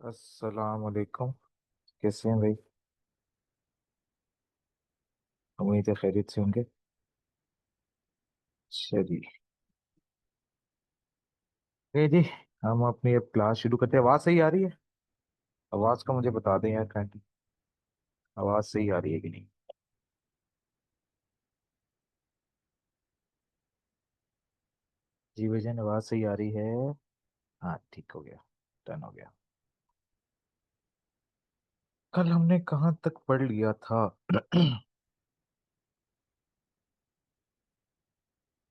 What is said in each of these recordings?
अस्सलाम वालेकुम। कैसे हैं भाई? उम्मीद है खैरियत से होंगे। चलिए। जी, हम अपनी अब क्लास शुरू करते हैं। आवाज़ सही आ रही है? आवाज़ का मुझे बता दें यार काइंडली। आवाज़ सही आ रही है कि नहीं? जी भैया, आवाज़ सही आ रही है। हाँ, ठीक हो गया। डन हो गया। कल हमने कहाँ तक पढ़ लिया था?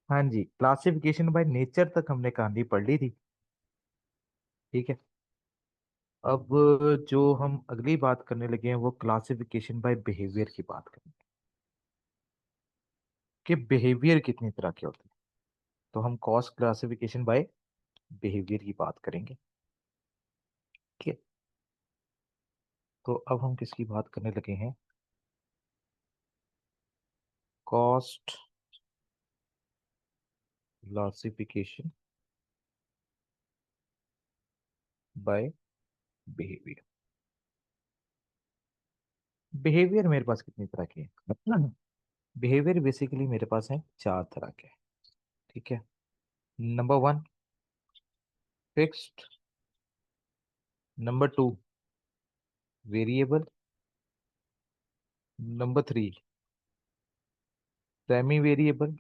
हाँ जी, क्लासिफिकेशन बाय नेचर तक हमने कहानी पढ़ ली थी। ठीक है। अब जो हम अगली बात करने लगे हैं वो क्लासिफिकेशन बाय बिहेवियर की बात करेंगे कि बिहेवियर कितनी तरह के होते हैं। तो हम कॉस्ट क्लासिफिकेशन बाय बिहेवियर की बात करेंगे। ठीक है। तो अब हम किसकी बात करने लगे हैं? Cost classification by behaviour. Behaviour मेरे पास कितनी तरह के हैं? बिहेवियर बेसिकली मेरे पास है चार तरह के। ठीक है। Number one, fixed. Number two, variable. Number three, semi variable.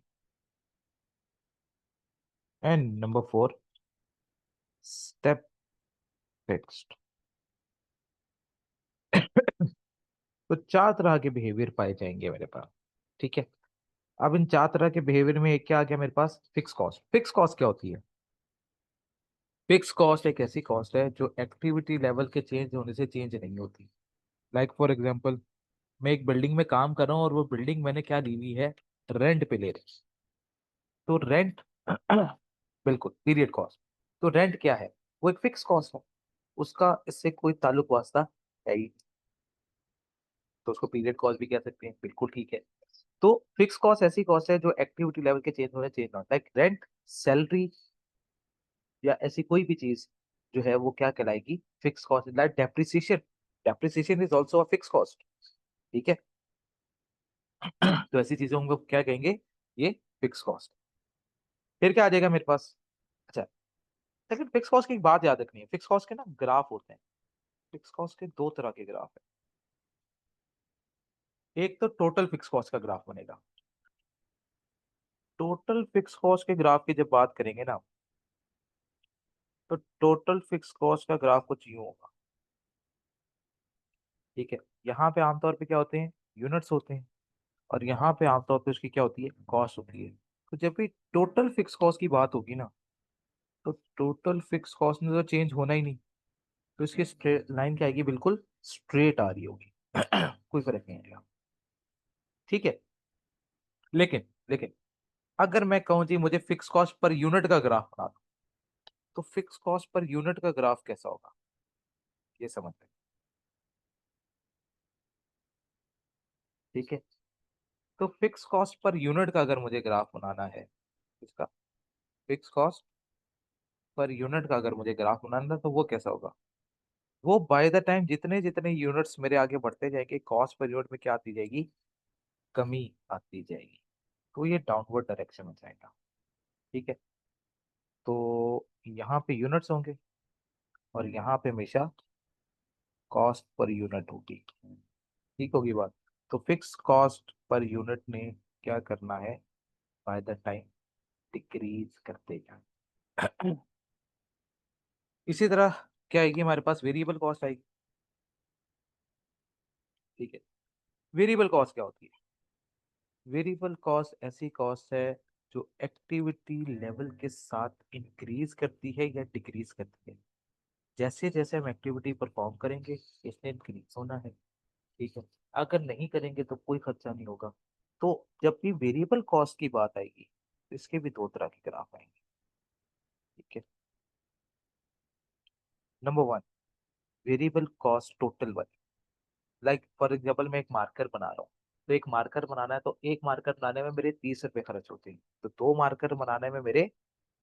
And number four, step fixed. तो चार तरह के बिहेवियर पाए जाएंगे मेरे पास। ठीक है। अब इन चार तरह के बिहेवियर में एक क्या आ गया मेरे पास? Fix cost. फिक्स कॉस्ट क्या होती है? फिक्स कॉस्ट एक ऐसी कॉस्ट है जो एक्टिविटी लेवल के चेंज होने से चेंज नहीं होती। लाइक फॉर एग्जांपल, मैं एक बिल्डिंग में काम कर रहा हूँ और वो बिल्डिंग मैंने क्या ली हुई है? रेंट पे ले रही। तो रेंट बिल्कुल पीरियड कॉस्ट। तो रेंट क्या है? वो एक फिक्स कॉस्ट है। उसका इससे कोई ताल्लुक वास्ता है ही। तो उसको पीरियड कॉस्ट भी कह सकते हैं, बिल्कुल ठीक है। तो फिक्स कॉस्ट ऐसी कॉस्ट है जो एक्टिविटी लेवल के चेंज होने चेंज ना होता है। रेंट, सैलरी या ऐसी कोई भी चीज जो है वो क्या कहलाएगी? Fix cost. Like depreciation, depreciation is also a fix cost. ठीक है। तो ऐसी चीजों को क्या कहेंगे? ये फिक्स कॉस्ट। फिर क्या आ जाएगा मेरे पास? अच्छा, लेकिन फिक्स कॉस्ट की एक बात याद रखनी है। फिक्स कॉस्ट के ना ग्राफ होते हैं। फिक्स कॉस्ट के दो तरह के ग्राफ है। एक तो टोटल फिक्स कॉस्ट का ग्राफ बनेगा। टोटल फिक्स कॉस्ट के ग्राफ की जब बात करेंगे ना, तो टोटल फिक्स कॉस्ट का ग्राफ कुछ यूं होगा। ठीक है। यहाँ पे आमतौर पे क्या होते हैं? यूनिट्स होते हैं। और यहाँ पे आमतौर पे उसकी क्या होती है? कॉस्ट होती है। तो जब भी टोटल फिक्स कॉस्ट की बात होगी ना, तो टोटल फिक्स कॉस्ट में तो चेंज होना ही नहीं। तो इसकी स्ट्रेट लाइन क्या आएगी? बिल्कुल स्ट्रेट आ रही होगी। कोई फर्क नहीं आएगा। ठीक है। लेकिन लेकिन अगर मैं कहूँ जी मुझे फिक्स कॉस्ट पर यूनिट का ग्राफ बना दो, तो फिक्स कॉस्ट पर यूनिट का ग्राफ कैसा होगा? ये समझते हैं। ठीक है। तो फिक्स कॉस्ट पर यूनिट का अगर मुझे ग्राफ बनाना है, इसका फिक्स कॉस्ट पर यूनिट का अगर मुझे ग्राफ बनाना है तो वो कैसा होगा? वो बाय द टाइम जितने जितने यूनिट्स मेरे आगे बढ़ते जाएंगे, कॉस्ट पर यूनिट में क्या आती जाएगी? कमी आती जाएगी। तो ये डाउनवर्ड डायरेक्शन में जाएगा। ठीक है। तो यहाँ पे यूनिट्स होंगे और यहाँ पे हमेशा कॉस्ट पर यूनिट होगी। ठीक होगी बात। तो फिक्स कॉस्ट पर यूनिट ने क्या करना है? बाय द टाइम डिक्रीज करते जाए। इसी तरह क्या आएगी हमारे पास? वेरिएबल कॉस्ट आएगी। ठीक है। वेरिएबल कॉस्ट क्या होती है? वेरिएबल कॉस्ट ऐसी कॉस्ट है जो एक्टिविटी लेवल के साथ इंक्रीज करती है या डिक्रीज करती है। जैसे जैसे हम एक्टिविटी परफॉर्म करेंगे, इसने इंक्रीज होना है। ठीक है। अगर नहीं करेंगे तो कोई खर्चा नहीं होगा। तो जब भी वेरिएबल कॉस्ट की बात आएगी तो इसके भी दो तरह के ग्राफ आएंगे। ठीक है। Number one, variable cost total one. Like for example मैं एक मार्कर बना रहा हूँ। तो एक मार्कर बनाना है तो एक मार्कर बनाने में मेरे 30 रुपए खर्च होते हैं। तो दो मार्कर बनाने में मेरे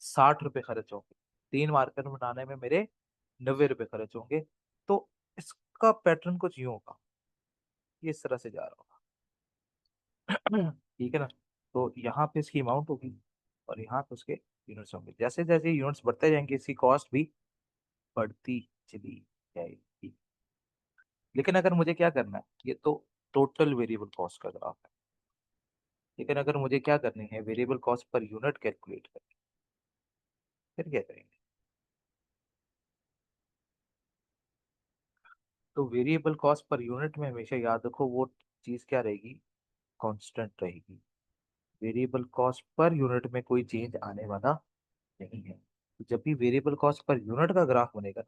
60 रुपए खर्च होंगे। तीन मार्कर बनाने में मेरे 90 रुपए खर्च होंगे। तो इसका पैटर्न कुछ यूं होगा, ये इस तरह से जा रहा होगा। ठीक है ना। तो यहाँ पे इसकी अमाउंट होगी और यहाँ पे उसके यूनिट्स होंगे। जैसे जैसे यूनिट्स बढ़ते जाएंगे इसकी कॉस्ट भी बढ़ती चली जाएगी। लेकिन अगर मुझे क्या करना है, ये तो टोटल वेरिएबल कॉस्ट का ग्राफ है, लेकिन अगर मुझे क्या करनी है, variable cost per unit calculate करनी है, फिर क्या करेंगे? तो वेरिएबल कॉस्ट पर यूनिट में हमेशा याद रखो वो चीज क्या रहेगी, कांस्टेंट रहेगी। वेरिएबल कॉस्ट पर यूनिट में कोई चेंज आने वाला नहीं है। तो जब भी वेरिएबल कॉस्ट पर यूनिट का ग्राफ बनेगा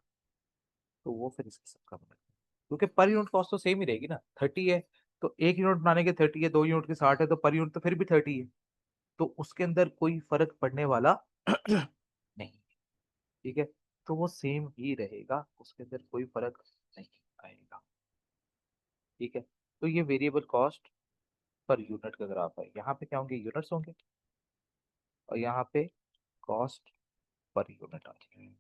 तो वो फिर इसके सबका बनेगा, क्योंकि पर यूनिट कॉस्ट तो सेम ही रहेगी ना, 30 है। तो एक यूनिट बनाने के 30 है, 2 यूनिट के 60 है, तो पर यूनिट तो फिर भी 30 है। तो उसके अंदर कोई फर्क पड़ने वाला नहीं। ठीक है। तो वो सेम ही रहेगा, उसके अंदर कोई फर्क नहीं आएगा। ठीक है। तो ये वेरिएबल कॉस्ट पर यूनिट का ग्राफ है। यहाँ पे क्या होंगे, यूनिट्स होंगे, और यहाँ पे कॉस्ट पर यूनिट आ जाएगी।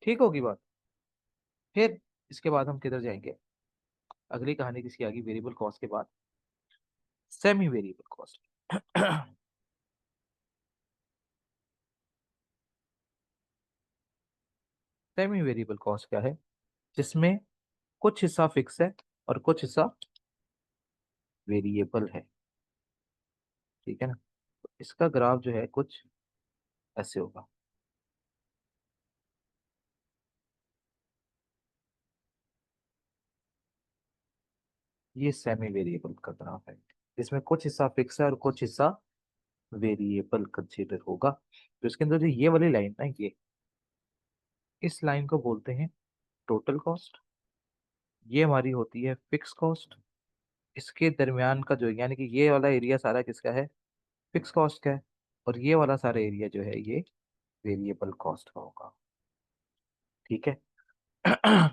ठीक होगी बात। फिर इसके बाद हम किधर जाएंगे, अगली कहानी किसकी आगे, वेरिएबल कॉस्ट के बाद semi variable cost. Semi variable cost क्या है, जिसमें कुछ हिस्सा फिक्स है और कुछ हिस्सा वेरिएबल है। ठीक है ना। तो इसका ग्राफ जो है कुछ ऐसे होगा। ये सेमी वेरिएबल का ग्राफ है, जिसमें कुछ हिस्सा फिक्स है और कुछ हिस्सा वेरिएबल कंसीडर होगा। तो इसके अंदर जो ये वाली लाइन ना, ये इस लाइन को बोलते हैं टोटल कॉस्ट। ये हमारी होती है फिक्स कॉस्ट। इसके दरमियान का जो, यानी कि ये वाला एरिया सारा किसका है, फिक्स कॉस्ट का है। और ये वाला सारा एरिया जो है ये वेरिएबल कॉस्ट का होगा। ठीक है।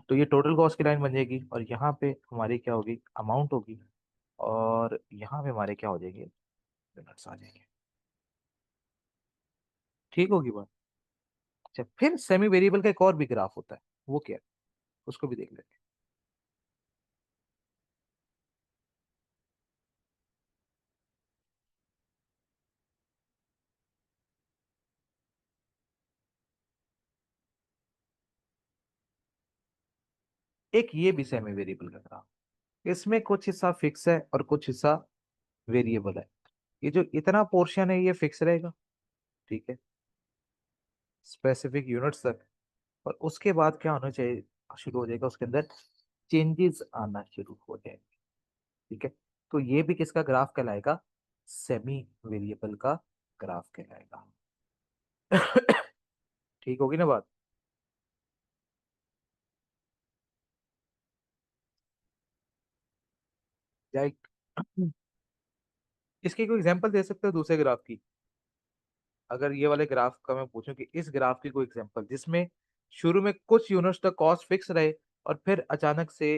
तो ये टोटल कॉस्ट की लाइन बन जाएगी, और यहाँ पे हमारी क्या होगी, अमाउंट होगी। और यहाँ पे हमारे क्या हो जाएंगे, यूनिट्स आ जाएंगे। ठीक होगी बात। अच्छा, फिर सेमी वेरिएबल का एक और भी ग्राफ होता है, वो क्या है, उसको भी देख लेते हैं। एक ये भी सेमी वेरिएबल का ग्राफ, इसमें कुछ हिस्सा फिक्स है और कुछ हिस्सा वेरिएबल है। ये जो इतना पोर्शन है ये फिक्स रहेगा। ठीक है, स्पेसिफिक यूनिट्स तक। और उसके बाद क्या होना चाहिए, शुरू हो जाएगा उसके अंदर चेंजेस आना शुरू हो जाएंगे। ठीक है। तो ये भी किसका ग्राफ कहलाएगा, सेमी वेरिएबल का ग्राफ कहलाएगा। ठीक होगी ना बात। राइट। इसकी कोई एग्जांपल दे सकते हो दूसरे ग्राफ की, अगर ये वाले ग्राफ का मैं पूछूं कि इस ग्राफ की कोई एग्जांपल जिसमें शुरू में कुछ यूनिट्स तक कॉस्ट फिक्स रहे और फिर अचानक से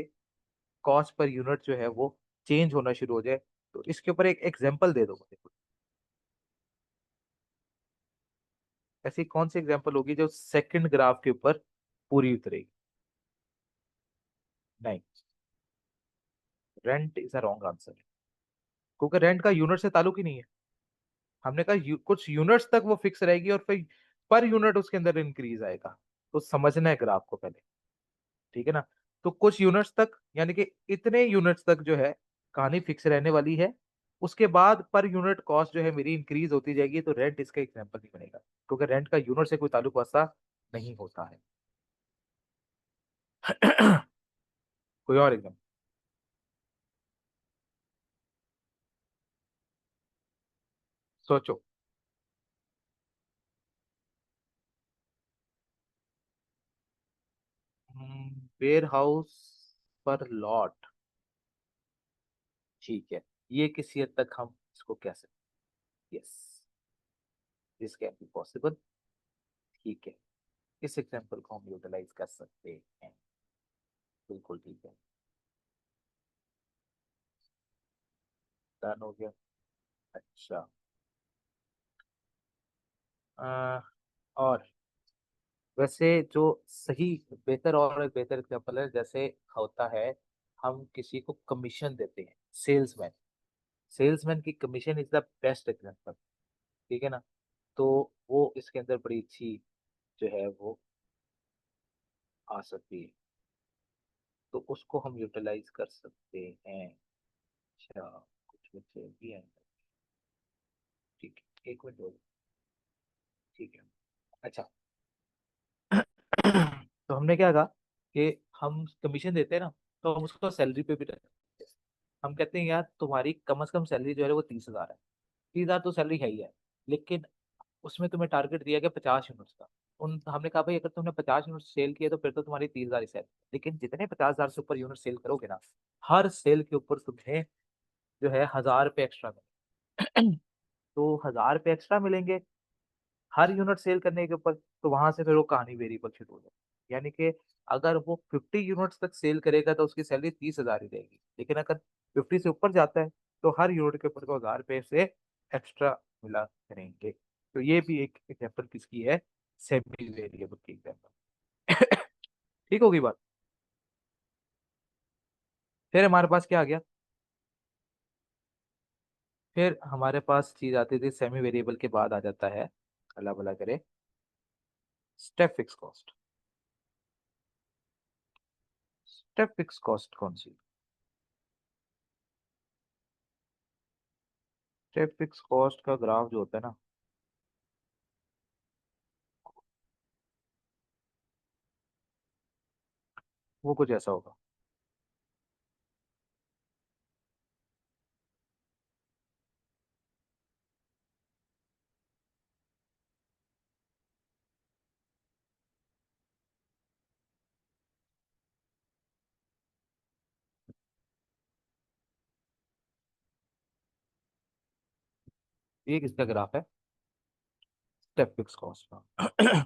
कॉस्ट पर यूनिट जो है वो चेंज होना शुरू हो जाए, तो इसके ऊपर एक एग्जांपल दे दो मुझे कुछ। ऐसी कौन सी एग्जांपल होगी जो सेकंड ग्राफ के ऊपर पूरी उतरेगी? नहीं, rent is a wrong answer, क्योंकि रेंट का यूनिट से ताल्लुक ही नहीं है। हमने कहा कुछ यूनिट्स तक वो फिक्स रहेगी और फिर पर यूनिट उसके अंदर इंक्रीज आएगा। तो समझना है ग्राफ को पहले। ठीक है ना। तो कुछ यूनिट्स तक, यानी कि इतने यूनिट्स तक जो है कहानी फिक्स रहने वाली है। उसके बाद पर यूनिट कॉस्ट जो है मेरी इंक्रीज होती जाएगी, तो रेंट इसका एग्जांपल नहीं बनेगा, क्योंकि रेंट का यूनिट से कोई ताल्लुक वास्ता नहीं होता है। कोई और एग्जांपल सोचो। वेयर हाउस पर लॉट। ठीक है, ये किसी हद तक हम इसको कह सकते हैं, yes, this can be possible. ठीक है, इस एग्जांपल को हम यूटिलाइज कर सकते हैं। बिल्कुल ठीक है। डन हो गया। अच्छा। अ, और वैसे जो सही बेहतर और एक बेहतर एग्जाम्पल है, जैसे होता है हम किसी को कमीशन देते हैं, सेल्समैन, सेल्समैन की commission is the best example. ठीक है ना। तो वो इसके अंदर बड़ी अच्छी जो है वो आ सकती है, तो उसको हम यूटिलाइज कर सकते हैं। अच्छा, कुछ बच्चे भी हैं। ठीक है, एक मिनट हो। ठीक है। अच्छा। तो हमने क्या कहा कि हम कमीशन देते हैं ना, तो हम उसको सैलरी पे भी रखते हैं। हम कहते हैं यार तुम्हारी कम से कम सैलरी जो है वो 30,000 है। 30,000 तो सैलरी है ही है, लेकिन उसमें तुम्हें टारगेट दिया गया 50 यूनिट्स का। उन हमने कहा भाई अगर तुमने 50 यूनिट सेल किए तो फिर तो तुम्हारी 30,000 ही सेल, लेकिन जितने 50,000 से ऊपर यूनिट सेल करोगे ना, हर सेल के ऊपर तुम्हें जो है 1,000 रुपये एक्स्ट्रा मिलेंगे। तो 1,000 रुपये एक्स्ट्रा मिलेंगे हर यूनिट सेल करने के ऊपर, तो वहां से फिर वो कहानी वेरिएबल शुरू हो जाएगी। यानी कि अगर वो 50 यूनिट्स तक सेल करेगा तो उसकी सैलरी 30,000 ही रहेगी, लेकिन अगर 50 से ऊपर जाता है तो हर यूनिट के ऊपर को 1,000 रुपये से एक्स्ट्रा मिला करेंगे। तो ये भी एक एग्जाम्पल किसकी है, सेमी वेरिएबल की एग्जाम्पल। ठीक होगी बात। फिर हमारे पास क्या आ गया, फिर हमारे पास चीज आती थी सेमी वेरिएबल के बाद आ जाता है, अल्लाह भला करे, step fix cost. Step fix cost कौन सी? स्टेप फिक्स कॉस्ट का ग्राफ जो होता है ना, वो कुछ ऐसा होगा। ये किसका ग्राफ है? स्टेप फिक्स कॉस्ट का।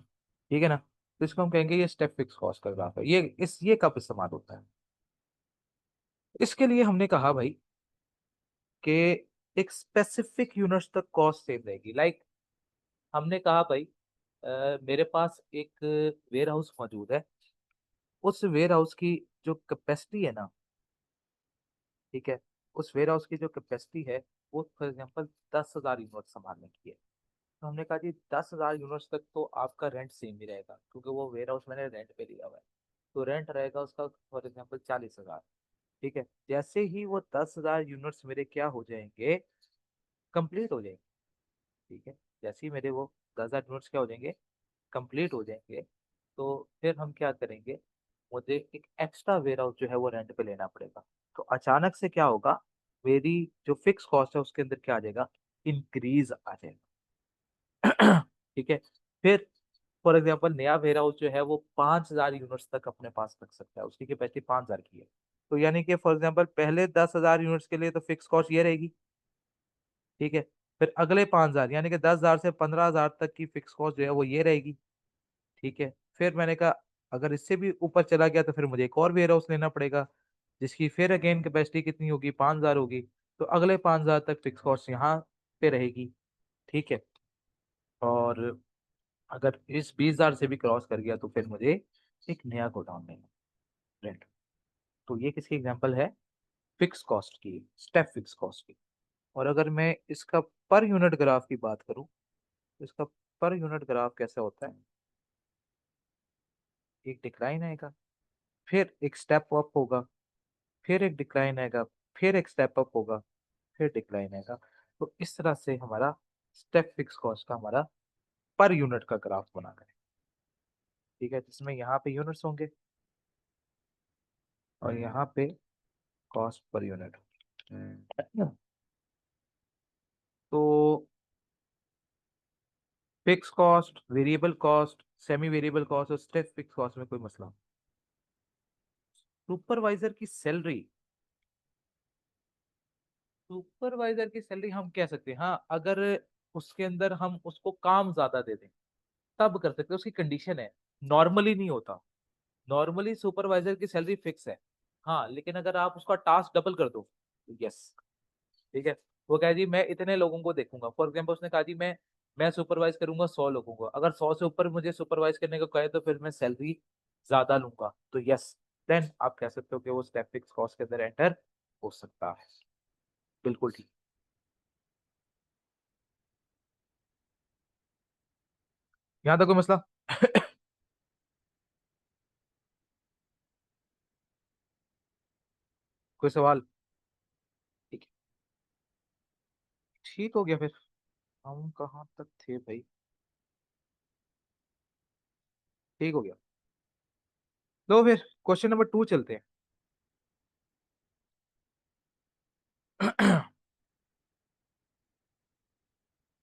ठीक है ना। तो इसको हम कहेंगे ये स्टेप फिक्स कॉस्ट का ग्राफ है। ये कब इस्तेमाल होता है? इसके लिए हमने कहा भाई कि एक स्पेसिफिक यूनिट्स तक कॉस्ट सेम रहेगी। लाइक हमने कहा भाई मेरे पास एक वेयर हाउस मौजूद है, उस वेयर हाउस की जो कैपेसिटी है ना, ठीक है, उस वेयर हाउस की जो कैपेसिटी है वो फॉर एग्जाम्पल 10,000 यूनिट संभालने की है। तो हमने कहा जी 10,000 यूनिट्स तक तो आपका रेंट सेम ही रहेगा, क्योंकि वो वेयर हाउस मैंने रेंट पे लिया हुआ है। तो रेंट रहेगा उसका फॉर एग्जाम्पल 40,000। ठीक है, जैसे ही वो 10,000 यूनिट्स मेरे क्या हो जाएंगे, कंप्लीट हो जाएंगे। ठीक है, जैसे ही मेरे वो 10,000 यूनिट्स क्या हो जाएंगे, कंप्लीट हो जाएंगे, तो फिर हम क्या करेंगे, मुझे एक एक्स्ट्रा वेयर हाउस जो है वो रेंट पे लेना पड़ेगा। तो अचानक से क्या होगा, मेरी जो फिक्स कॉस्ट है उसके अंदर क्या आ जाएगा, इंक्रीज आ जाएगा। ठीक है। फिर फॉर एग्जाम्पल नया वेयर हाउस जो है वो 5,000 यूनिट्स तक अपने पास रख सकता है, उसकी कैपेसिटी 5,000 की है। तो यानी कि फॉर एग्जाम्पल पहले 10,000 यूनिट्स के लिए तो फिक्स कॉस्ट ये रहेगी। ठीक है। फिर अगले 5,000 यानी कि 10,000 से 15,000 तक की फिक्स कॉस्ट जो है वो ये रहेगी। ठीक है। फिर मैंने कहा अगर इससे भी ऊपर चला गया तो फिर मुझे एक और वेयर हाउस लेना पड़ेगा, जिसकी फिर अगेन कैपेसिटी कितनी होगी, 5,000 होगी। तो अगले 5,000 तक फिक्स कॉस्ट यहाँ पे रहेगी। ठीक है। और अगर इस 20,000 से भी क्रॉस कर गया तो फिर मुझे एक नया गोडाउन लेना, रेंट। तो ये किसकी एग्जांपल है, फिक्स कॉस्ट की, स्टेप फिक्स कॉस्ट की। और अगर मैं इसका पर यूनिट ग्राफ की बात करूं, तो इसका पर यूनिट ग्राफ कैसा होता है, एक डिक्लाइन आएगा, फिर एक स्टेप अप होगा, फिर एक डिक्लाइन आएगा, फिर एक स्टेप अप होगा, फिर डिक्लाइन आएगा। तो इस तरह से हमारा स्टेप फिक्स कॉस्ट का हमारा पर यूनिट का ग्राफ बना है। ठीक है, जिसमें यहाँ पे यूनिट्स होंगे और यहाँ पे कॉस्ट पर यूनिट। तो fix cost, variable cost, semi variable cost और स्टेप फिक्स कॉस्ट में कोई मसला? सुपरवाइजर की सैलरी, सुपरवाइजर की सैलरी हम कह सकते हैं हाँ, अगर उसके अंदर हम उसको काम ज्यादा दे दें तब कर सकते हैं, उसकी कंडीशन है। नॉर्मली नहीं होता, नॉर्मली सुपरवाइजर की सैलरी फिक्स है। हाँ, लेकिन अगर आप उसका टास्क डबल कर दो तो यस। ठीक है। वो कहे जी मैं इतने लोगों को देखूंगा, फॉर एग्जाम्पल उसने कहा जी मैं मैं सुपरवाइज करूंगा 100 लोगों को, अगर 100 से ऊपर मुझे सुपरवाइज करने को कहे तो फिर मैं सैलरी ज्यादा लूंगा, तो यस, देन आप कह सकते हो कि वो स्टेप फिक्स कॉस्ट के अंदर एंटर हो सकता है। बिल्कुल ठीक। यहाँ तक कोई मसला? कोई सवाल? ठीक है, ठीक हो गया फिर। हम कहाँ तक थे भाई? ठीक हो गया। लो फिर क्वेश्चन नंबर 2 चलते हैं।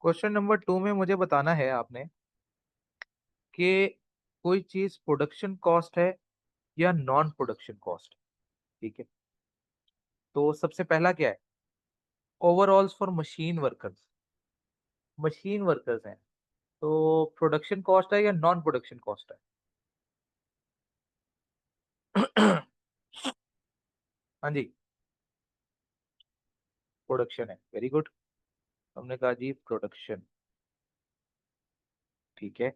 क्वेश्चन नंबर 2 में मुझे बताना है आपने कि कोई चीज प्रोडक्शन कॉस्ट है या नॉन प्रोडक्शन कॉस्ट। ठीक है, तो सबसे पहला क्या है? ओवरऑल्स for machine workers. Machine workers हैं, तो प्रोडक्शन कॉस्ट है या नॉन प्रोडक्शन कॉस्ट है? हाँ जी, प्रोडक्शन है, वेरी गुड। हमने कहा जी प्रोडक्शन। ठीक है।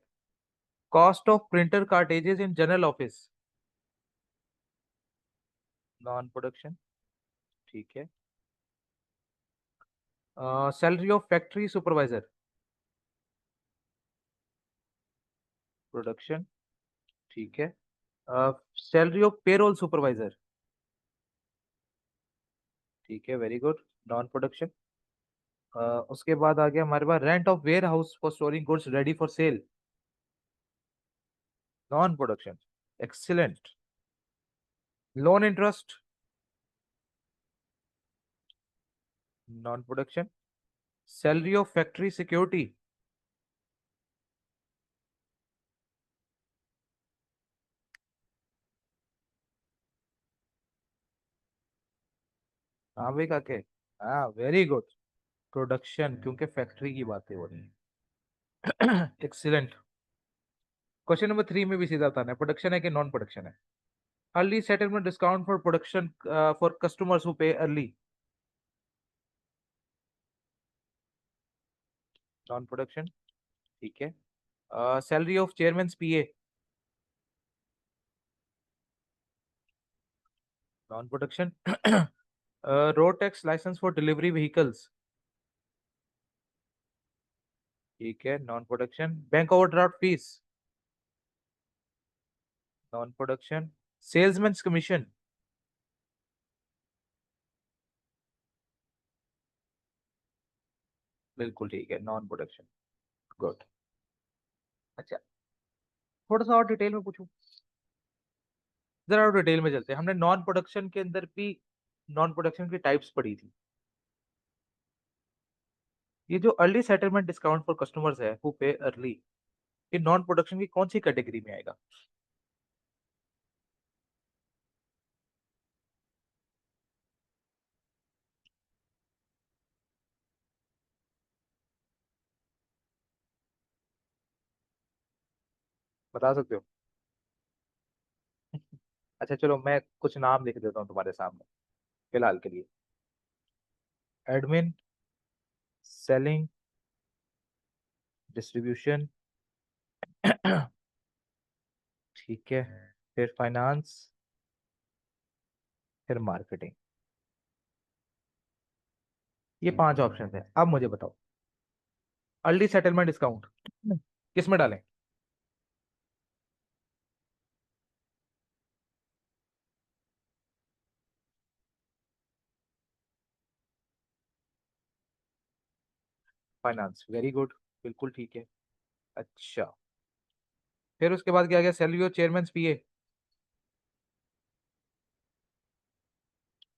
Cost of printer कार्टेजेस in general office, non production. ठीक है। Salary of factory supervisor, production. ठीक है। सैलरी ऑफ पेरोल सुपरवाइजर, ठीक है, वेरी गुड, नॉन प्रोडक्शन। उसके बाद आ गया हमारे पास rent of warehouse for storing goods ready for sale, non production. Excellent. Loan interest, non production. Salary of factory security, हाँ भाई काके, हाँ वेरी गुड, प्रोडक्शन, क्योंकि फैक्ट्री की बातें हो रही है। एक्सीलेंट। क्वेश्चन नंबर 3 में भी सीधा बताना है प्रोडक्शन है कि नॉन प्रोडक्शन है। Early settlement discount for production for customers who pay early, non production. ठीक है। Salary of chairman PA, non production. Road tax license for delivery vehicles, ठीक है, non production. Bank overdraft fees, non production. Salesman commission, बिल्कुल ठीक है, non production. Good. अच्छा, थोड़ा सा और डिटेल में पूछूं? जरा और डिटेल में चलते हैं। हमने नॉन प्रोडक्शन के अंदर भी नॉन प्रोडक्शन की टाइप्स पढ़ी थी। ये जो early settlement discount for customers है हु पे अर्ली, ये नॉन प्रोडक्शन की कौन सी कैटेगरी में आएगा? बता सकते हो? अच्छा चलो, मैं कुछ नाम लिख देता हूँ तुम्हारे सामने फिलहाल के लिए। एडमिन, सेलिंग, डिस्ट्रीब्यूशन, ठीक है, फिर फाइनेंस, फिर मार्केटिंग। ये 5 ऑप्शन है। अब मुझे बताओ, अर्ली सेटलमेंट डिस्काउंट किस में डालें? फाइनेंस, वेरी गुड, बिल्कुल ठीक है। अच्छा, फिर उसके बाद क्या गया? सैलरी और चेयरमैन पीए,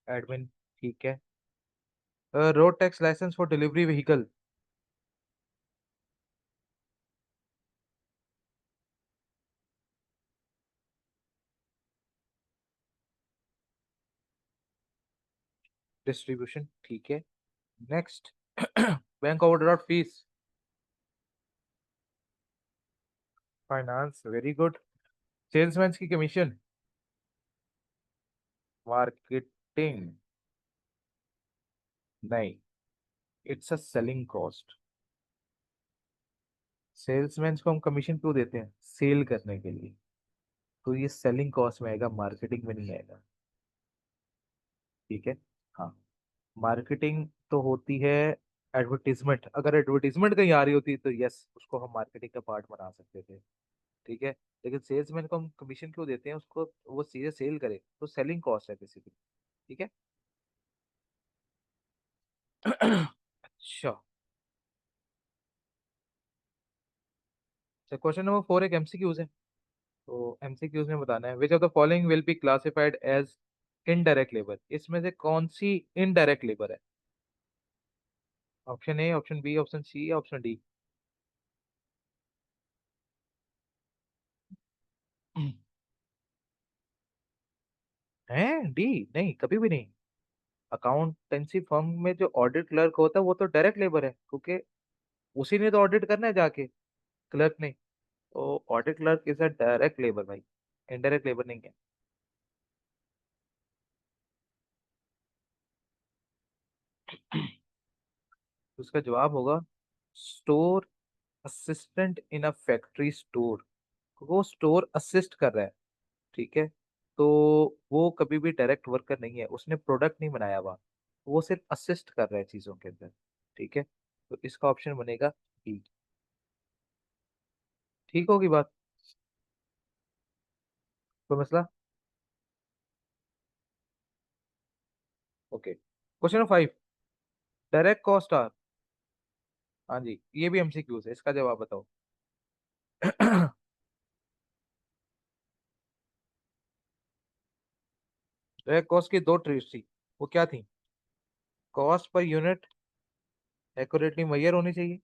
एडमिन, ठीक है। Road tax license for delivery vehicle, distribution, ठीक है। Next, bank overdraft fees, finance, very good. Salesman की कमीशन, मार्केटिंग, नहीं, it's a selling cost. Salesman को हम कमीशन क्यों देते हैं? सेल करने के लिए। तो ये सेलिंग कॉस्ट में आएगा, मार्केटिंग में नहीं आएगा। ठीक है। हाँ। मार्केटिंग तो होती है एडवर्टीजमेंट, अगर एडवर्टीजमेंट कहीं आ रही होती तो यस, उसको हम मार्केटिंग का पार्ट बना सकते थे। ठीक है। लेकिन सेल्समैन को हम कमीशन क्यों देते हैं? उसको वो सीधे सेल करे तो सेलिंग कॉस्ट है बेसिकली। ठीक है। अच्छा। क्वेश्चन नंबर 4 एक एमसीक्यूज है। तो एमसीक्यूज में बताना है, which of the following will be classified as indirect labour? इसमें से कौन सी इनडायरेक्ट लेबर है? Option A, option B, option C, option D. है डी? नहीं, कभी भी नहीं। अकाउंटेंसी फर्म में जो ऑडिट क्लर्क होता है वो तो डायरेक्ट लेबर है, क्योंकि उसी ने तो ऑडिट करना है जाके, क्लर्क ने। तो audit clerk is a direct labour भाई, इनडायरेक्ट लेबर नहीं है। तो उसका जवाब होगा store assistant in a factory store. वो स्टोर असिस्ट कर रहा है। ठीक है। तो वो कभी भी डायरेक्ट वर्कर नहीं है, उसने प्रोडक्ट नहीं बनाया हुआ, वो सिर्फ असिस्ट कर रहा है चीजों के अंदर। ठीक है। तो इसका ऑप्शन बनेगा बी। ठीक होगी बात? कोई मसला? Okay, question number 5। Direct cost are, हाँ जी, ये भी एमसीक्यूज है, इसका जवाब बताओ। डायरेक्ट कॉस्ट की दो ट्रीज थी, वो क्या थी? Cost per unit accurately measure होनी चाहिए,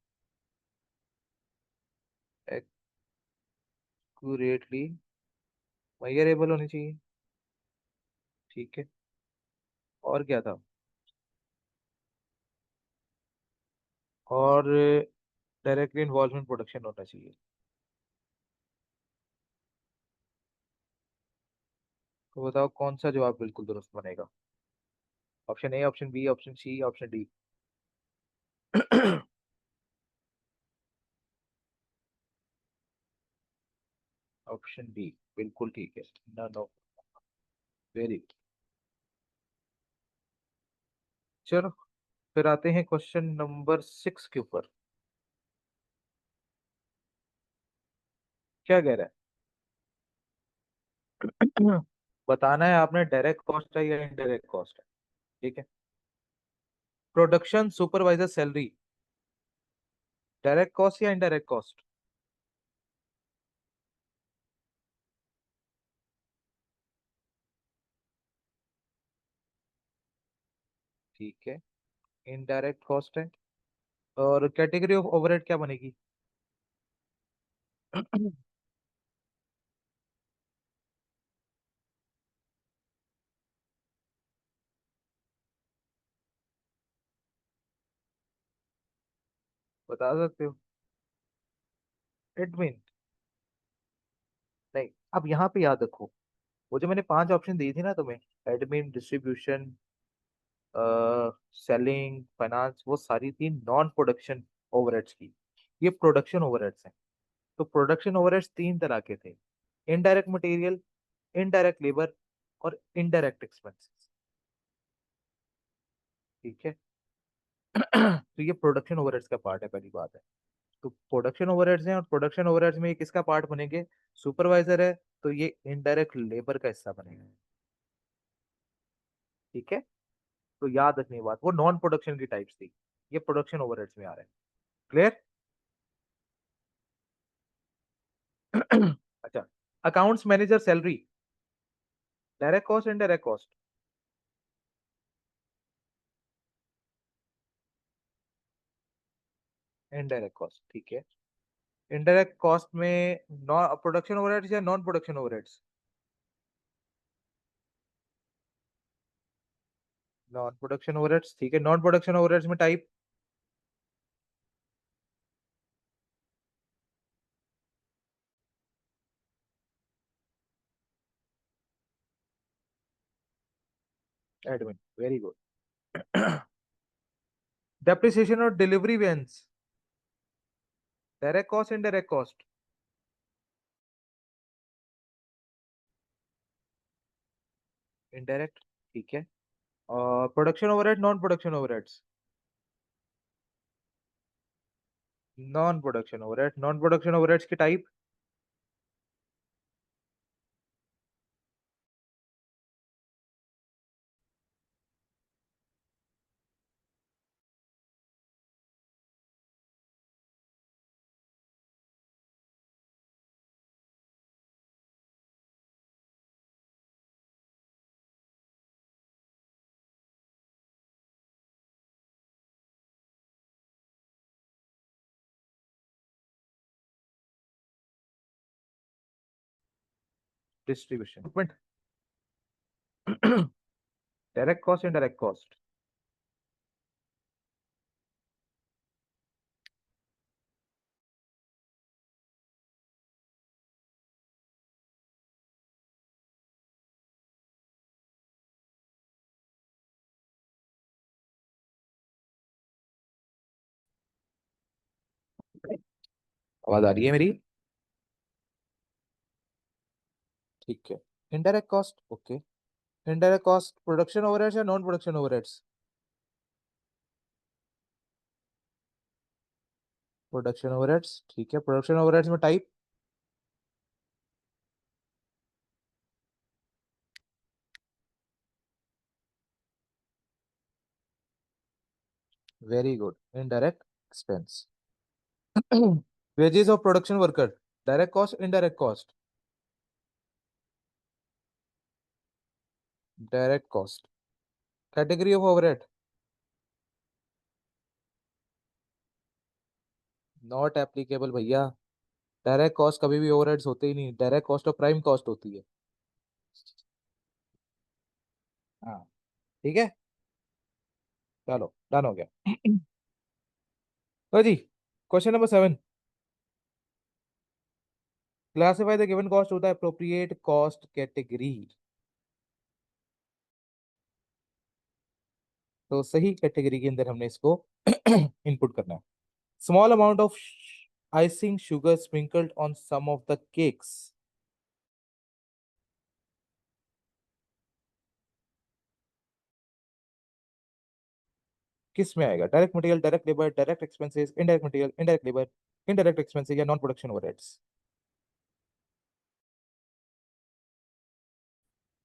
एक्यूरेटली मेजरेबल होनी चाहिए। ठीक है। और क्या था? और डायरेक्टली इन्वॉल्वमेंट प्रोडक्शन होना चाहिए। तो बताओ कौन सा जवाब बिल्कुल दुरुस्त बनेगा? Option A, option B, option C, option D. Option D बिल्कुल ठीक है। No no, very. चलो, फिर आते हैं क्वेश्चन नंबर 6 के ऊपर। क्या कह रहा है? बताना है आपने डायरेक्ट कॉस्ट है या इनडायरेक्ट कॉस्ट है। ठीक है। Production supervisor salary direct cost या इनडायरेक्ट कॉस्ट? ठीक है, इनडायरेक्ट कॉस्ट है। और कैटेगरी ऑफ ओवरहेड क्या बनेगी? बता सकते हो? एडमिन? नहीं, अब यहाँ पे याद रखो, वो जो मैंने 5 ऑप्शन दी थी ना तुम्हें, एडमिन, डिस्ट्रीब्यूशन, सेलिंग, फाइनेंस, वो सारी थी नॉन प्रोडक्शन ओवरहेड्स की। ये प्रोडक्शन ओवरहेड्स हैं। तो प्रोडक्शन ओवरहेड्स 3 तरह के थे: इनडायरेक्ट मटेरियल, इनडायरेक्ट लेबर, और इनडायरेक्ट एक्सपेंसेस। ठीक है। तो ये प्रोडक्शन ओवरहेड्स का पार्ट है, पहली बात है। तो प्रोडक्शन ओवरहेड्स हैं, और प्रोडक्शन ओवरहेड्स में ये किसका पार्ट बनेंगे? सुपरवाइजर है, तो ये इनडायरेक्ट लेबर का हिस्सा बनेगा। ठीक है। तो याद रखने की बात, वो नॉन प्रोडक्शन की टाइप्स थी, ये प्रोडक्शन ओवरहेड्स में आ रहे हैं। क्लियर? अच्छा, accounts manager salary direct cost, indirect cost? Indirect cost, ठीक है। इनडायरेक्ट कॉस्ट में नॉन प्रोडक्शन ओवरहेड्स या non production overheads? Non production overheads, ठीक है। नॉन प्रोडक्शन ओवरहेड्स में type? Admin, very good. Depreciation और delivery vans, direct cost indirect cost. Indirect, ठीक है। और production overhead, non production overheads. Non production overhead, non production overheads की type. Distribution direct cost indirect cost. आवाज आ रही है मेरी? ठीक है। Indirect cost, okay. Indirect cost production overheads या non production overheads? Production overheads, ठीक है। प्रोडक्शन ओवरहेड्स में type. Very good, indirect expense. Wages of production worker, direct cost indirect cost? Direct cost. Category of overhead. Not applicable भैया। Direct cost कभी भी overheads होते ही नहीं, डायरेक्ट कॉस्ट और प्राइम कॉस्ट होती है। हाँ, ठीक है। चलो डन हो गया। तो जी, question number 7। Classify the given cost होता है अप्रोप्रिएट कॉस्ट कैटेगरी। तो सही कैटेगरी के अंदर हमने इसको इनपुट करना है। Small amount of icing sugar sprinkled on some of the cakes. किस में आएगा? Direct material, direct labour, direct expenses, indirect material, indirect labour, indirect expenses या नॉन प्रोडक्शन ओवरहेड्स?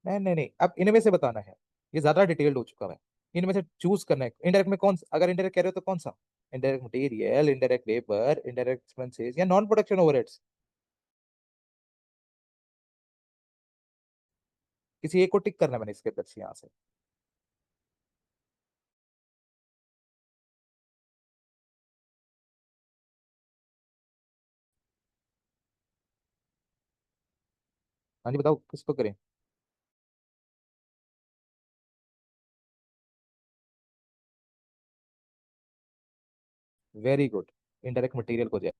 नहीं नहीं नहीं, अब इनमें से बताना है। ये ज्यादा डिटेल्ड हो चुका है। इनमें से चूज करना है। इनडायरेक्ट में कौन सा, अगर इनडायरेक्ट कह रहे हो तो कौन सा? Indirect material, indirect labour, indirect expenses या नॉन प्रोडक्शन ओवरहेड्स? किसी एक को टिक करना है मैंने इसके अंदर से, यहाँ से। हाँ जी, बताओ किसको करें। वेरी गुड, इनडायरेक्ट मटेरियल को जाए।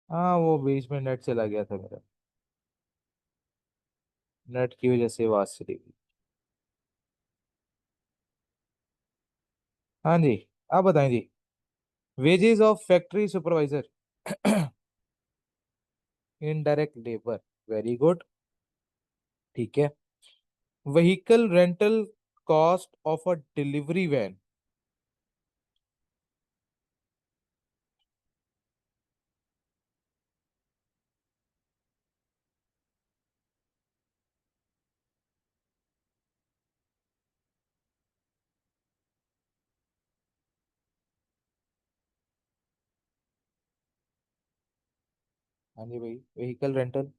हाँ, वो बीच में नेट चला गया था मेरा। नेट की वजह से आवाज चली गई। हाँ जी, आप बताएं जी। Wages of factory supervisor. Indirect labour. Very good, ठीक है। Vehicle rental cost of a delivery van. हाँ जी भाई, vehicle rental.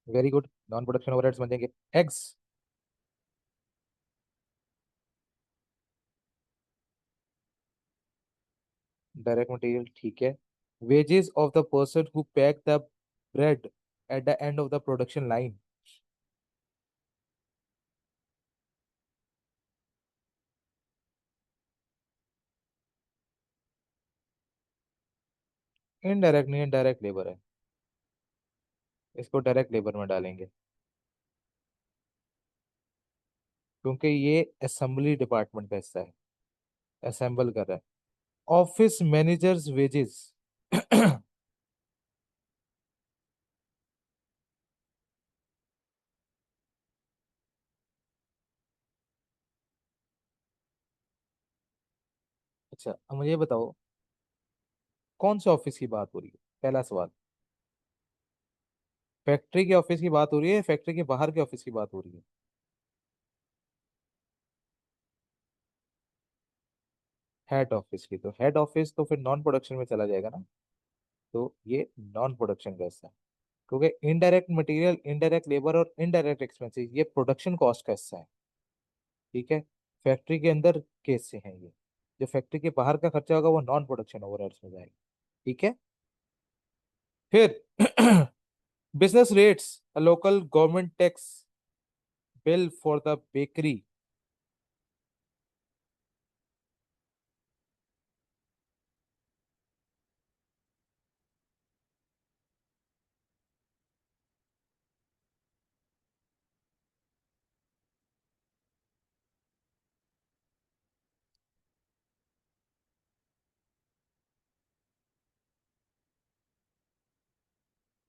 Very good, non production overheads बन जाएंगे। एग्स। डायरेक्ट मटेरियल, ठीक है। Wages of the person who pack the bread at the end of the production line. Indirect नहीं, direct labour है। इसको डायरेक्ट लेबर में डालेंगे, क्योंकि ये असेंबली डिपार्टमेंट का हिस्सा है, असेंबल कर रहा है। Office managers wages. अच्छा, अब मुझे ये बताओ, कौन से ऑफिस की बात हो रही है, पहला सवाल। फैक्ट्री के ऑफिस की बात हो रही है, फैक्ट्री के बाहर के ऑफिस की बात हो रही है? हेड ऑफिस की, तो हेड ऑफिस तो फिर नॉन प्रोडक्शन में चला जाएगा ना। तो ये नॉन प्रोडक्शन का हिस्सा है, क्योंकि इनडायरेक्ट मटेरियल, इनडायरेक्ट लेबर और इनडायरेक्ट एक्सपेंसेस ये प्रोडक्शन कॉस्ट का हिस्सा है। ठीक है। फैक्ट्री के अंदर केस से है ये। जो फैक्ट्री के बाहर का खर्चा होगा वो नॉन प्रोडक्शन ओवरहेड्स में जाएगा। ठीक है। फिर business rates, local government tax bill for the bakery.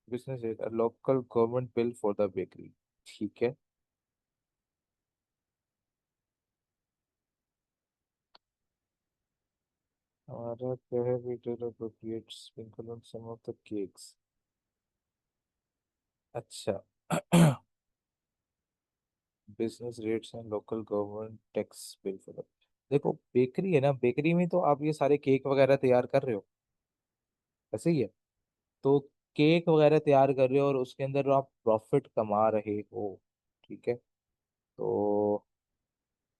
Business rate, local government bill for the bakery. ठीक है। हमारा क्या है, waiter appropriate sprinkle on some of the cakes. अच्छा। Business rates and local government tax bill for the, देखो bakery है ना, bakery में तो आप ये सारे केक वगैरह तैयार कर रहे हो, ऐसे ही है। तो केक वगैरह तैयार कर रहे हो और उसके अंदर आप प्रॉफिट कमा रहे हो। ठीक है। तो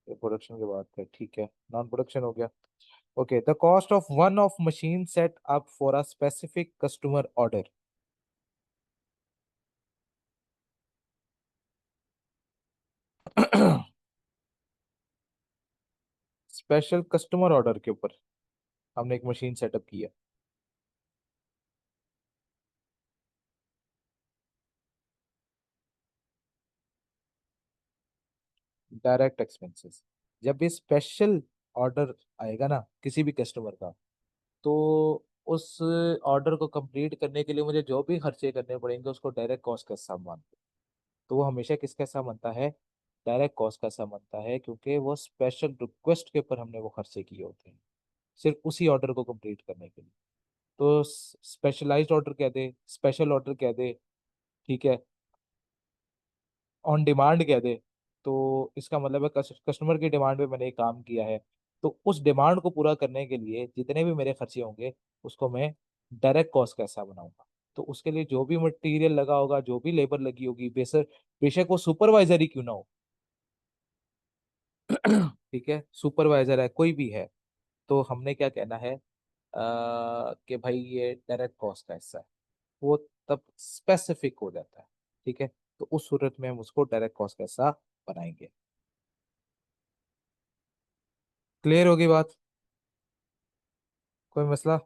ये प्रोडक्शन के बाद का, ठीक है, नॉन प्रोडक्शन हो गया। Okay, the cost of one of machine set up for a specific customer order. Special customer order के ऊपर हमने एक मशीन सेटअप किया। Direct expenses. जब ये स्पेशल ऑर्डर आएगा ना किसी भी कस्टमर का, तो उस ऑर्डर को कंप्लीट करने के लिए मुझे जो भी खर्चे करने पड़ेंगे उसको डायरेक्ट कॉस्ट का हिस्सा मानते हैं। तो वो हमेशा किसका हिस्सा बनता है, डायरेक्ट कॉस्ट का हिस्सा बनता है, क्योंकि वो स्पेशल रिक्वेस्ट के ऊपर हमने वो खर्चे किए होते हैं, सिर्फ उसी ऑर्डर को कंप्लीट करने के लिए। तो स्पेशलाइज्ड ऑर्डर कह दे, स्पेशल ऑर्डर कह दे, ठीक है, ऑन डिमांड कह दे। तो इसका मतलब है कस्टमर की डिमांड पे मैंने ये काम किया है। तो उस डिमांड को पूरा करने के लिए जितने भी मेरे खर्चे होंगे उसको मैं डायरेक्ट कॉस्ट का हिस्सा बनाऊंगा। तो उसके लिए जो भी मटेरियल लगा होगा, जो भी लेबर लगी होगी, बेशक बेशक वो सुपरवाइजर ही क्यों ना हो। ठीक है, सुपरवाइजर है, कोई भी है, तो हमने क्या कहना है, कि भाई ये डायरेक्ट कॉस्ट का हिस्सा है। वो तब स्पेसिफिक हो जाता है। ठीक है। तो उस सूरत में हम उसको डायरेक्ट कॉस्ट का हिस्सा बनाएंगे। क्लियर होगी बात? कोई मसला?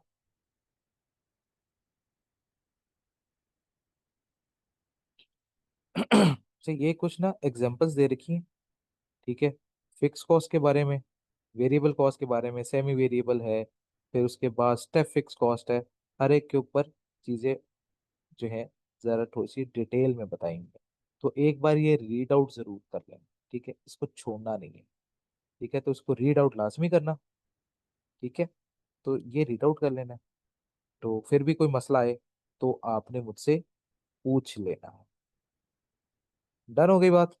तो ये कुछ ना एग्जांपल्स दे रखी हैं। ठीक है। फिक्स कॉस्ट के बारे में, वेरिएबल कॉस्ट के बारे में, सेमी वेरिएबल है, फिर उसके बाद स्टेप फिक्स कॉस्ट है। हर एक के ऊपर चीजें जो है जरा थोड़ी सी डिटेल में बताएंगे। तो एक बार ये रीड आउट जरूर कर लेना। ठीक है, इसको छोड़ना नहीं है। ठीक है, तो इसको रीड आउट लाजमी करना। ठीक है। तो ये रीड आउट कर लेना। तो फिर भी कोई मसला आए तो आपने मुझसे पूछ लेना है। डन हो गई बात?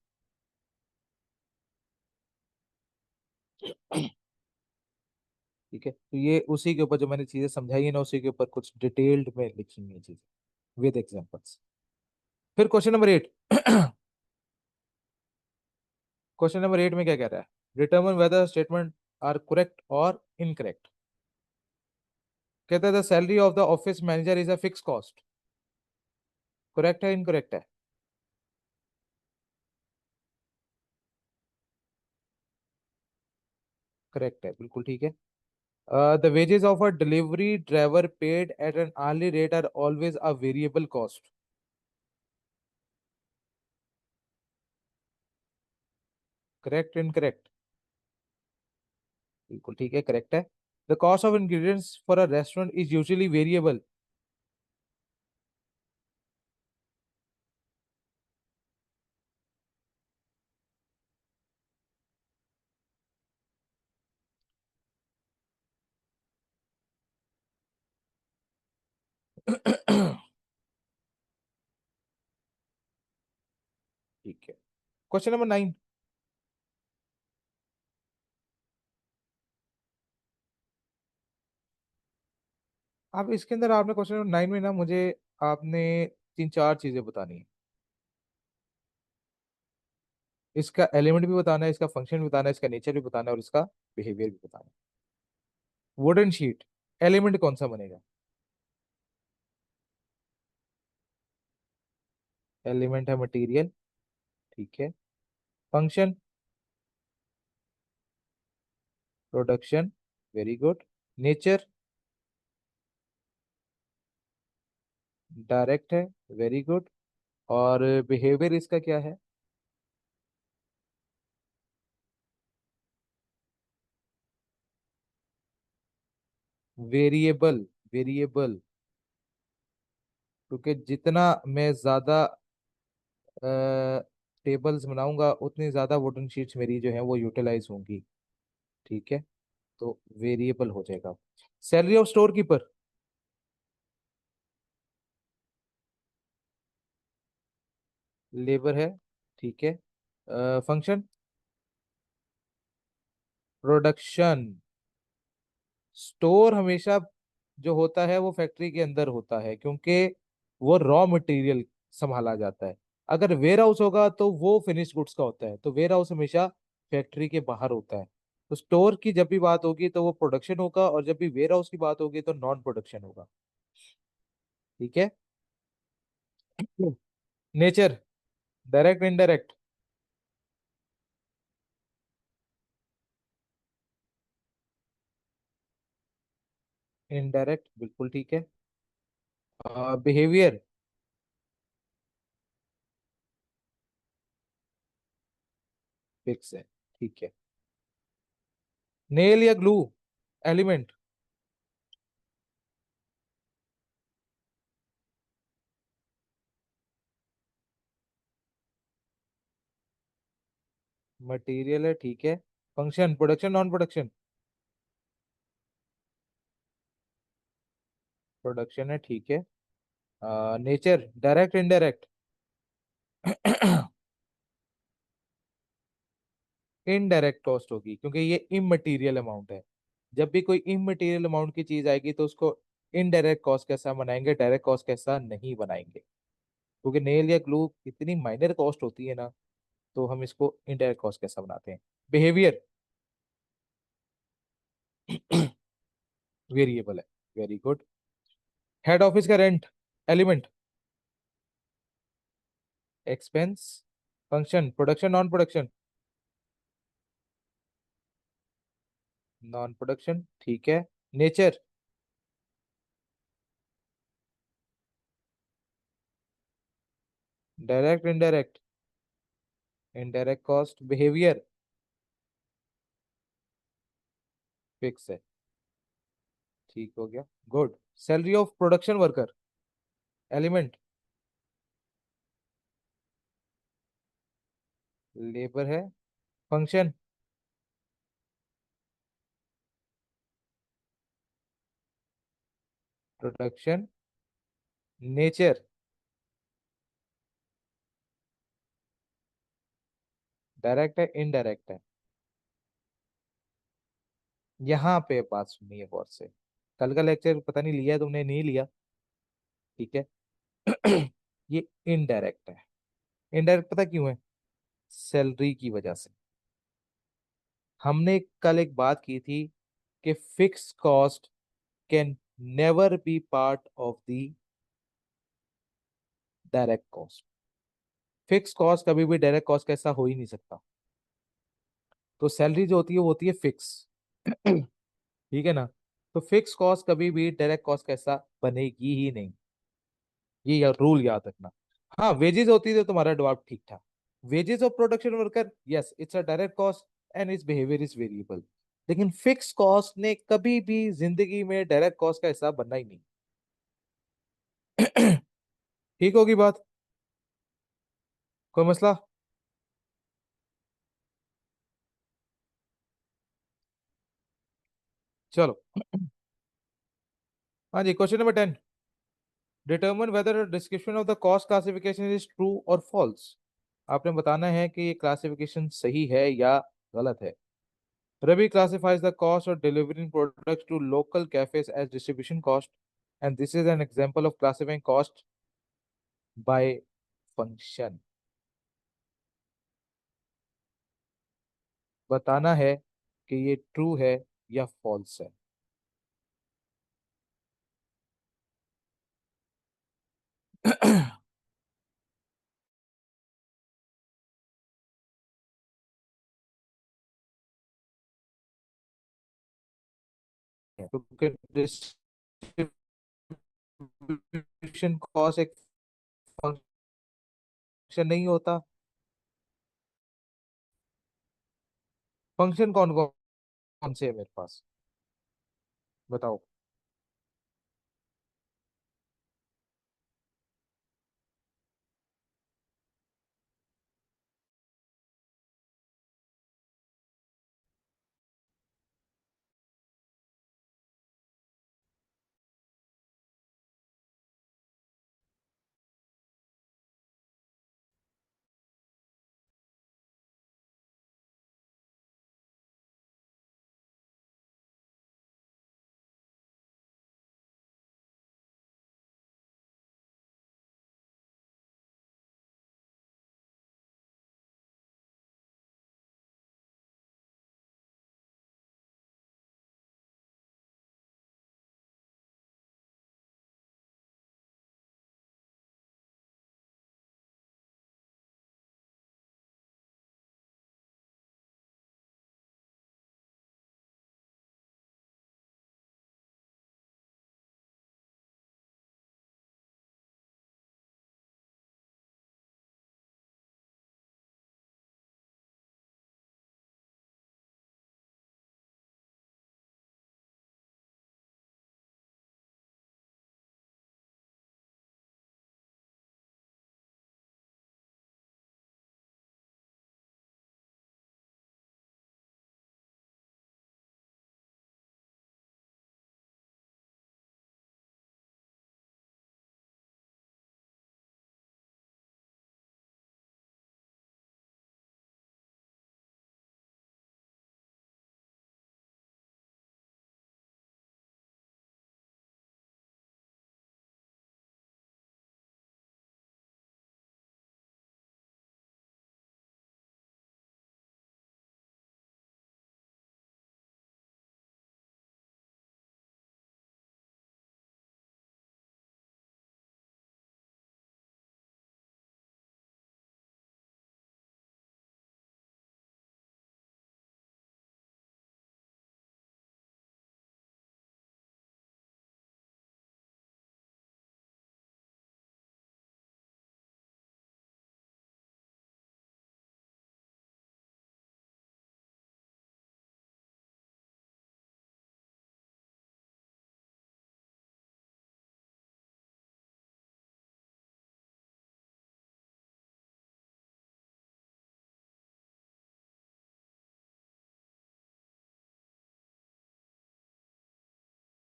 ठीक है, तो ये उसी के ऊपर जो मैंने चीजें समझाई है ना, उसी के ऊपर कुछ डिटेल्ड में लिखी है चीजें विद एग्जांपल्स। फिर क्वेश्चन नंबर 8। क्वेश्चन नंबर 8 में क्या कह रहा है? Determine whether statement are correct और इनकरेक्ट। कहता है the salary of the office manager is a fix cost. Correct है इनकरेक्ट है? करेक्ट है, बिल्कुल ठीक है। The wages of a delivery driver paid at an early rate are always a variable cost. Correct incorrect? बिल्कुल ठीक है, correct है। The cost of ingredients for a restaurant is usually variable. ठीक है। Question number 9। अब इसके अंदर आपने क्वेश्चन नंबर 9 में ना मुझे आपने तीन चार चीजें बतानी है। इसका एलिमेंट भी बताना है, इसका फंक्शन भी बताना है, इसका नेचर भी बताना है, और इसका बिहेवियर भी बताना है। वुडन शीट, एलिमेंट कौन सा बनेगा? एलिमेंट है मटेरियल, ठीक है। Function? Production, very good. Nature? Direct है, वेरी गुड। और बिहेवियर इसका क्या है? Variable, variable. क्योंकि जितना मैं ज्यादा टेबल्स बनाऊंगा उतनी ज्यादा वुडन शीट्स मेरी जो है वो यूटिलाइज होंगी। ठीक है, तो वेरिएबल हो जाएगा। Salary of store keeper? Labour है, ठीक है। फंक्शन? प्रोडक्शन। स्टोर हमेशा जो होता है वो फैक्ट्री के अंदर होता है, क्योंकि वो रॉ मटेरियल संभाला जाता है। अगर वेयर हाउस होगा तो वो फिनिश गुड्स का होता है, तो वेयर हाउस हमेशा फैक्ट्री के बाहर होता है। तो स्टोर की जब भी बात होगी तो वो प्रोडक्शन होगा, और जब भी वेयर हाउस की बात होगी तो नॉन प्रोडक्शन होगा। ठीक है। नेचर? Direct indirect? इनडायरेक्ट, बिल्कुल ठीक है। बिहेवियर? फिक्स है, ठीक है। नेल या ग्लू, एलिमेंट? मटेरियल है, ठीक है। Function? Production non production? Production है, ठीक है। Nature? Direct indirect? Indirect cost होगी, क्योंकि ये इमटेरियल अमाउंट है। जब भी कोई इमटेरियल अमाउंट की चीज आएगी तो उसको इनडायरेक्ट कॉस्ट कैसा बनाएंगे, डायरेक्ट कॉस्ट कैसा नहीं बनाएंगे। क्योंकि नेल या ग्लू इतनी माइनर कॉस्ट होती है ना, तो हम इसको इनडायरेक्ट कॉस्ट कैसा बनाते हैं। बिहेवियर? वेरिएबल है, वेरी गुड। हेड ऑफिस का rent, element? Expense. Function? Production non production? Non production, ठीक है। Nature? Direct indirect? Indirect cost. Behaviour? Fix है, ठीक हो गया, good. Salary of production worker, element? Labour है। फंक्शन? प्रोडक्शन। नेचर? डायरेक्ट है indirect है? यहाँ पे बात सुनिए गौर से। कल का लेक्चर पता नहीं लिया तुमने, नहीं लिया, ठीक है। ये इनडायरेक्ट है। इनडायरेक्ट पता क्यों है? सैलरी की वजह से। हमने कल एक बात की थी कि fix cost can never be part of the direct cost. Fix cost कभी भी डायरेक्ट कॉस्ट का ऐसा हो ही नहीं सकता। तो सैलरी जो होती है वो होती है फिक्स। ठीक है ना? तो फिक्स कॉस्ट कभी भी डायरेक्ट कॉस्ट का ऐसा बनेगी ही नहीं। ये रूल याद रखना। हाँ, वेजेस होती है तो तुम्हारा जवाब ठीक था। Wages of production worker, yes it's a direct cost and it's behaviour is variable. लेकिन फिक्स कॉस्ट ने कभी भी जिंदगी में डायरेक्ट कॉस्ट का हिस्सा बनना ही नहीं। ठीक होगी बात? कोई मसला? चलो। हाँ जी, question number 10। Determine whether description of the cost classification is true और फॉल्स। आपने बताना है कि ये क्लासिफिकेशन सही है या गलत है। Ravi classifies the cost of delivering products to local cafes as distribution cost, and this is an example of classifying cost by function. बताना है कि ये ट्रू है या फॉल्स है। क्योंकि डिस्ट्रीब्यूशन कॉस्ट एक फंक्शन नहीं होता। फंक्शन कौन कौन से है मेरे पास? बताओ।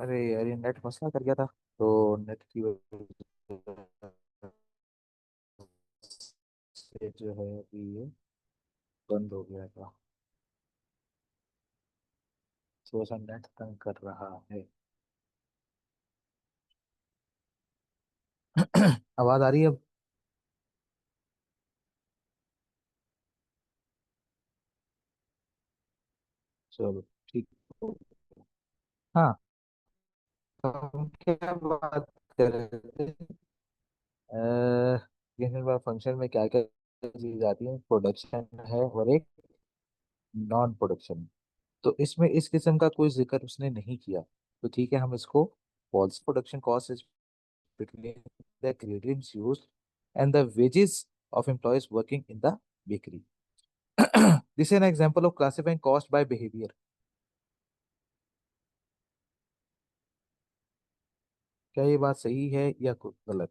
अरे यार, ये नेट मसला कर गया था, तो नेट की वजह से जो है अभी ये बंद हो गया था। थोड़ा सा नेट तंग कर रहा है। आवाज आ रही है अब? चलो ठीक। हाँ, तो हम क्या बात कर रहे थे? फंक्शन में क्या क्या चीज आती है? प्रोडक्शन है और एक नॉन प्रोडक्शन। तो इसमें इस किस्म का कोई जिक्र उसने नहीं किया। तो ठीक है, हम इसको false production cost is between the ingredients used and the wages of employees working in the bakery. This is an example of classifying cost by behavior. क्या ये बात सही है या गलत?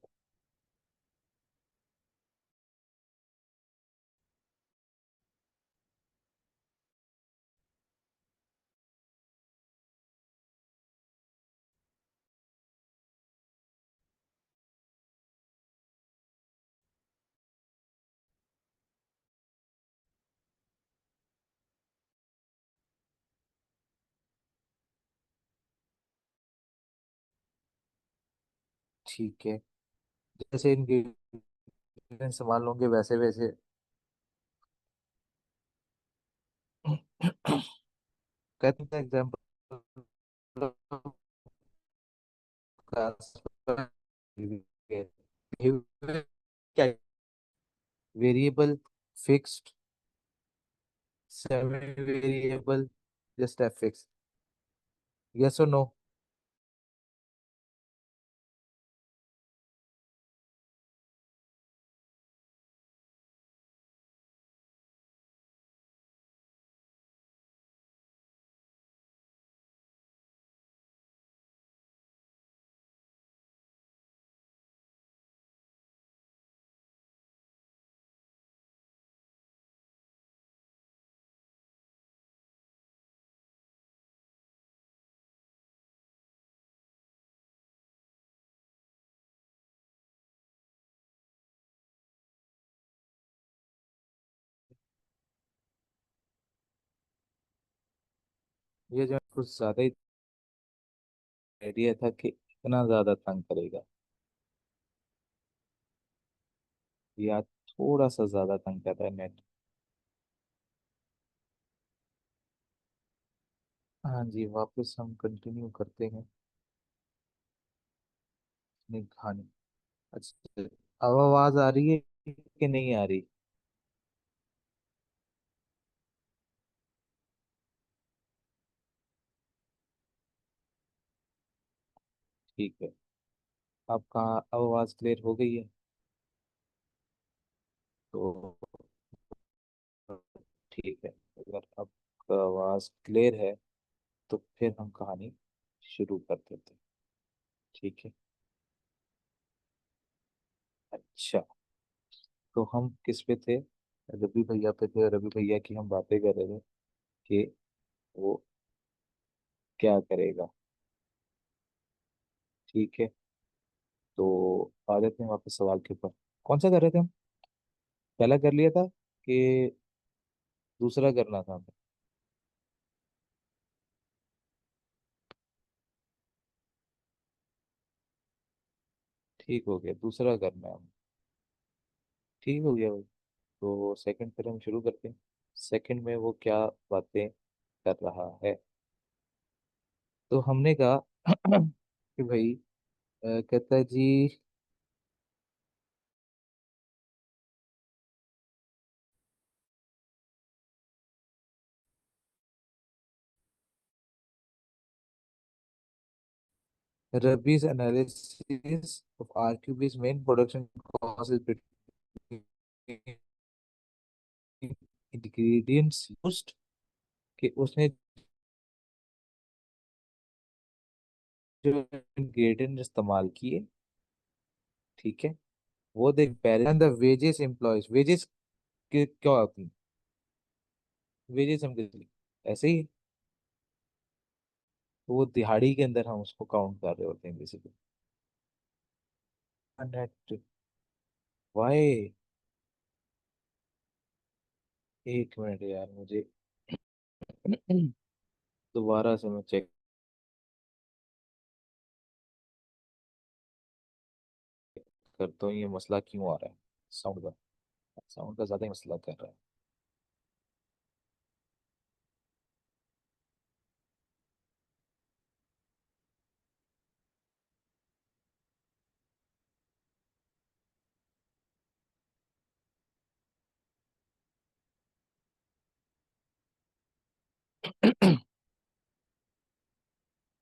ठीक है, जैसे इंग्रेडिएंट्स संभाल लोगे वैसे वैसे। कहते हैं एग्जाम्पल क्या? Variable, fixed, semi variable, just fix? Yes और नो? ये जो कुछ ज्यादा ही आइडिया था कि इतना ज्यादा तंग करेगा, या थोड़ा सा ज्यादा तंग कर रहा है नेट। हाँ जी, वापस हम कंटिन्यू करते हैं अपनी कहानी। अच्छा, अब आवाज आ रही है कि नहीं आ रही? ठीक है। अब कहाँ, अब आवाज क्लियर हो गई है? तो ठीक है, अगर अब आवाज क्लियर है तो फिर हम कहानी शुरू कर देते हैं। ठीक है। अच्छा, तो हम किस पे थे? रवि भैया पे थे। रवि भैया की हम बातें कर रहे थे कि वो क्या करेगा। ठीक है, तो आ जाते हैं वापस सवाल के ऊपर। कौन सा कर रहे थे हम? पहला कर लिया था कि दूसरा करना था हमें? ठीक हो गया, दूसरा करना है हमें। ठीक हो गया भाई। तो सेकंड फिर हम शुरू करते हैं। सेकंड में वो क्या बातें कर रहा है? तो हमने कहा कि भाई, कहता है जी, Rabi's analysis of RQB's main production causes between ingredients used, कि उसने जो इंग्रेडिएंट इस्तेमाल किए, ठीक है, वो देख पहले द वेजेस एम्प्लॉयज। वेजेस क्या होती है? वेजेस हम किस लिए? ऐसे ही। तो वो दिहाड़ी के अंदर हम उसको काउंट कर रहे होते हैं बेसिकली। Net Y? एक मिनट यार, मुझे दोबारा से मैं चेक करता हूँ ये मसला क्यों आ रहा है। साउंड का ज्यादा ही मसला कर रहा है।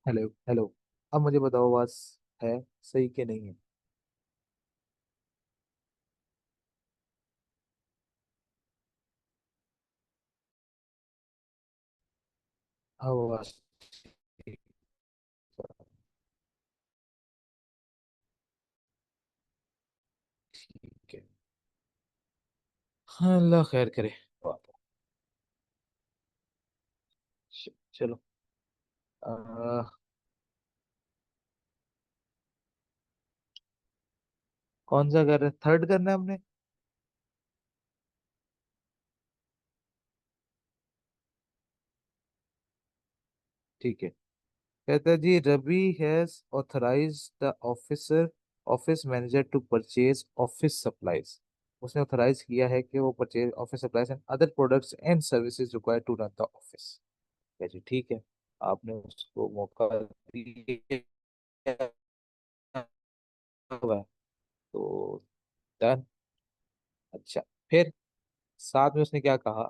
Hello hello. अब मुझे बताओ आवाज है सही कि नहीं है। आवाज ठीक ठीक है। हाँ अल्लाह खैर करे। बात है। चलो। आ, कौन सा कर रहे हैं, थर्ड करना है हमने। ठीक है। कहता है जी Ravi has authorise the office manager to purchase office supplies. उसने ऑथराइज किया है कि वो purchase office supplies and other products and services required to run the office. जी ठीक है। आपने उसको मौका दिया हुआ है, तो डन। अच्छा। फिर साथ में उसने क्या कहा,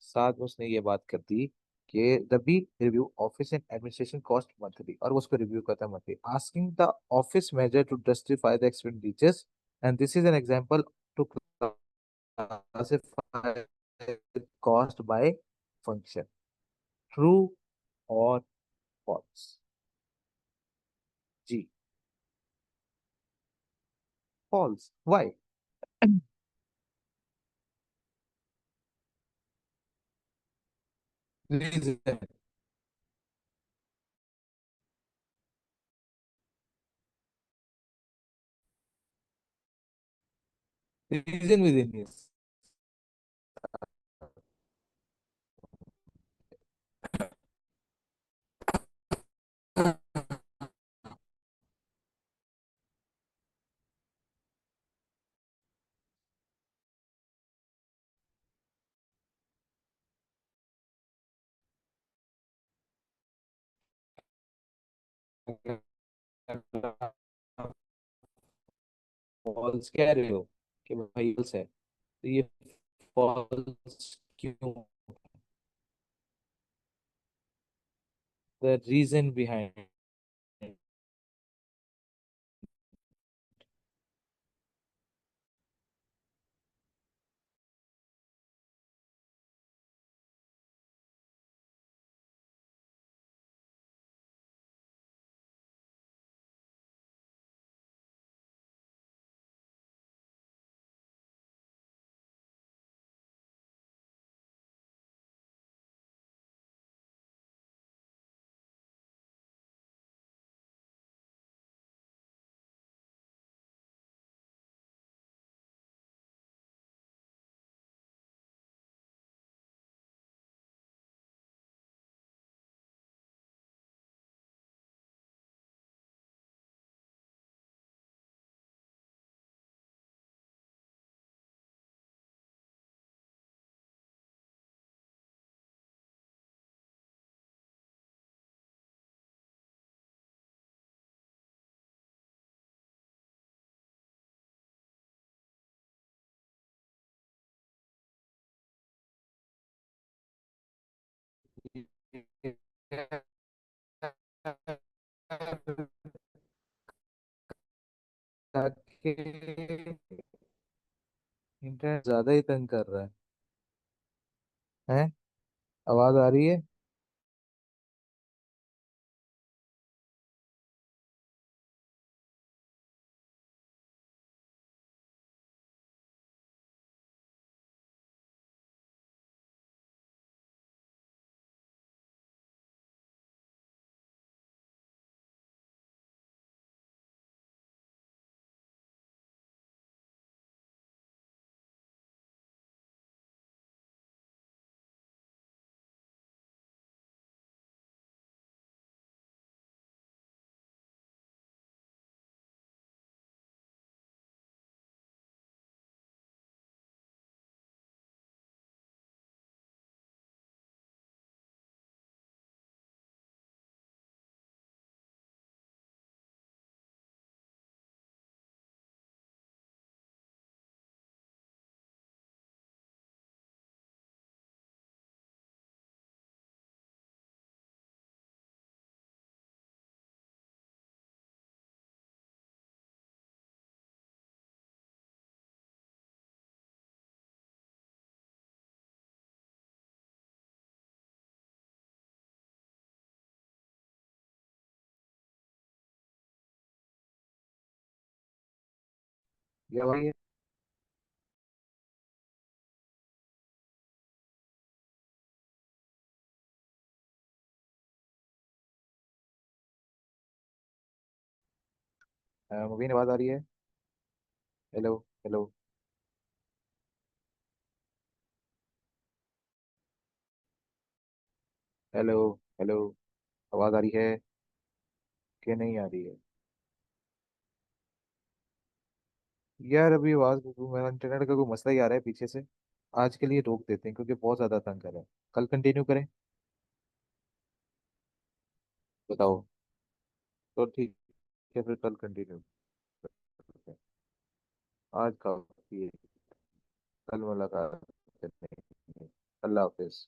साथ में उसने ये बात कर दी कि the B review office and administration cost monthly, और वो उसको रिव्यू करता है monthly, asking the office manager to justify the expenditures and this is an example to classify cost by function. True और फॉल्स। जी। False why. Reason. Reason with in false कह रहे हो कि भाई फॉल्स है, तो ये फॉल्स क्यों। The reason behind. इंटरनेट ज्यादा ही तंग कर रहा है। आवाज आ रही है। ये भाई मुबीन आवाज आ रही है? Hello hello. Hello hello. आवाज आ रही है कि नहीं आ रही है? यार अभी आवाज, मेरा इंटरनेट का कोई मसला ही आ रहा है पीछे से। आज के लिए रोक देते हैं क्योंकि बहुत ज्यादा तंग कर रहा है। कल कंटिन्यू करें? बताओ। तो ठीक है, फिर कल कंटिन्यू करते हैं। आज काफी है। कल मुलाकात करते हैं। अल्लाह हाफिज।